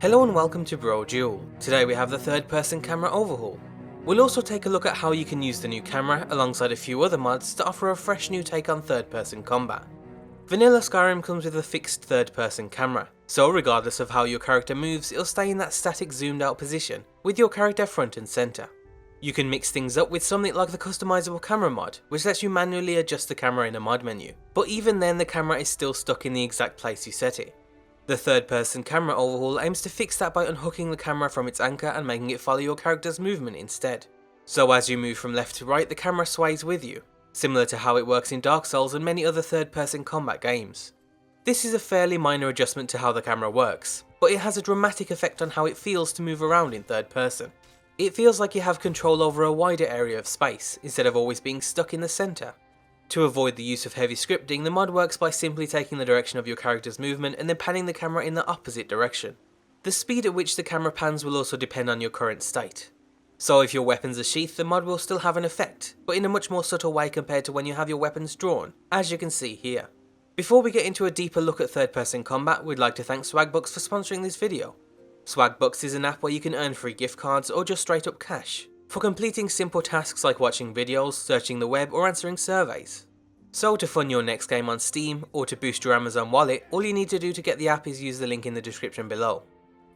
Hello and welcome to Brodual. Today we have the third person camera overhaul. We'll also take a look at how you can use the new camera alongside a few other mods to offer a fresh new take on third person combat. Vanilla Skyrim comes with a fixed third person camera, so regardless of how your character moves, it'll stay in that static zoomed out position, with your character front and centre. You can mix things up with something like the customizable camera mod, which lets you manually adjust the camera in a mod menu, but even then the camera is still stuck in the exact place you set it. The third person camera overhaul aims to fix that by unhooking the camera from its anchor and making it follow your character's movement instead. So as you move from left to right, the camera sways with you, similar to how it works in Dark Souls and many other third person combat games. This is a fairly minor adjustment to how the camera works, but it has a dramatic effect on how it feels to move around in third person. It feels like you have control over a wider area of space, instead of always being stuck in the centre. To avoid the use of heavy scripting, the mod works by simply taking the direction of your character's movement and then panning the camera in the opposite direction. The speed at which the camera pans will also depend on your current state. So if your weapons are sheathed, the mod will still have an effect, but in a much more subtle way compared to when you have your weapons drawn, as you can see here. Before we get into a deeper look at third person combat, we'd like to thank Swagbucks for sponsoring this video. Swagbucks is an app where you can earn free gift cards or just straight up cash for completing simple tasks like watching videos, searching the web or answering surveys. So to fund your next game on Steam or to boost your Amazon wallet, all you need to do to get the app is use the link in the description below.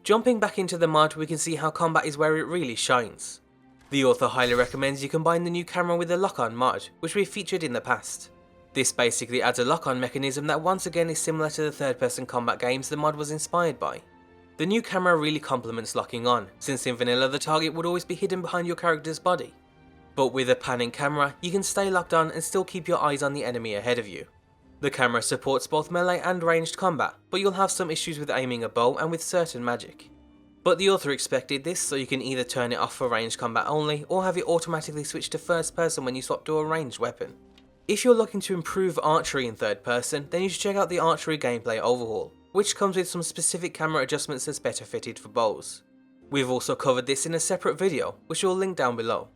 Jumping back into the mod, we can see how combat is where it really shines. The author highly recommends you combine the new camera with the lock-on mod, which we've featured in the past. This basically adds a lock-on mechanism that once again is similar to the third person combat games the mod was inspired by. The new camera really complements locking on, since in vanilla the target would always be hidden behind your character's body. But with a panning camera, you can stay locked on and still keep your eyes on the enemy ahead of you. The camera supports both melee and ranged combat, but you'll have some issues with aiming a bow and with certain magic. But the author expected this, so you can either turn it off for ranged combat only, or have it automatically switch to first person when you swap to a ranged weapon. If you're looking to improve archery in third person, then you should check out the archery gameplay overhaul, which comes with some specific camera adjustments that's better fitted for bows. We've also covered this in a separate video, which we'll link down below.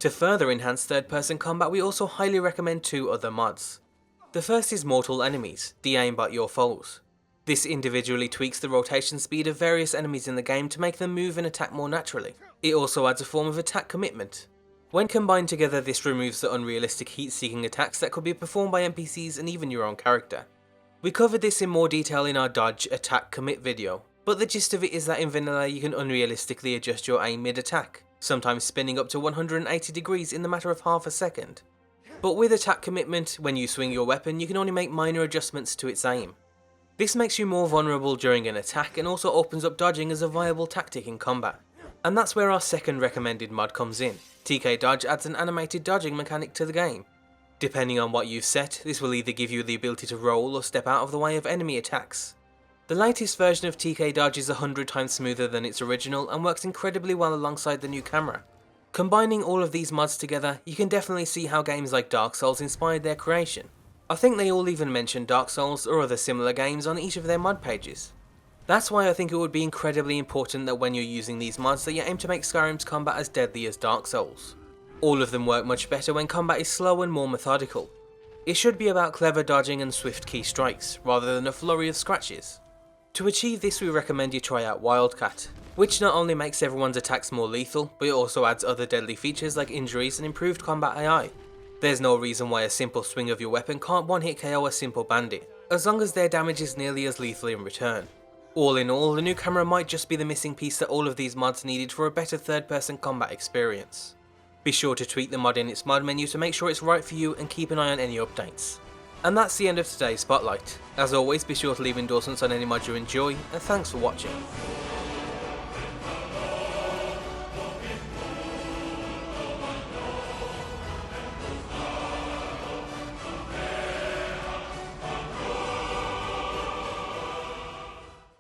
To further enhance third person combat, we also highly recommend two other mods. The first is Mortal Enemies, De-aimbot your foes. This individually tweaks the rotation speed of various enemies in the game to make them move and attack more naturally. It also adds a form of attack commitment. When combined together, this removes the unrealistic heat-seeking attacks that could be performed by NPCs and even your own character. We covered this in more detail in our dodge attack commit video, but the gist of it is that in vanilla you can unrealistically adjust your aim mid-attack, sometimes spinning up to 180 degrees in the matter of half a second. But with attack commitment, when you swing your weapon, you can only make minor adjustments to its aim. This makes you more vulnerable during an attack and also opens up dodging as a viable tactic in combat. And that's where our second recommended mod comes in. TK Dodge adds an animated dodging mechanic to the game. Depending on what you've set, this will either give you the ability to roll or step out of the way of enemy attacks. The latest version of TK Dodge is 100 times smoother than its original and works incredibly well alongside the new camera. Combining all of these mods together, you can definitely see how games like Dark Souls inspired their creation. I think they all even mention Dark Souls or other similar games on each of their mod pages. That's why I think it would be incredibly important that when you're using these mods that you aim to make Skyrim's combat as deadly as Dark Souls. All of them work much better when combat is slow and more methodical. It should be about clever dodging and swift key strikes, rather than a flurry of scratches. To achieve this, we recommend you try out Wildcat, which not only makes everyone's attacks more lethal, but it also adds other deadly features like injuries and improved combat AI. There's no reason why a simple swing of your weapon can't one-hit KO a simple bandit, as long as their damage is nearly as lethal in return. All in all, the new camera might just be the missing piece that all of these mods needed for a better third-person combat experience. Be sure to tweak the mod in its mod menu to make sure it's right for you and keep an eye on any updates. And that's the end of today's Spotlight. As always, be sure to leave endorsements on any mod you enjoy, and thanks for watching.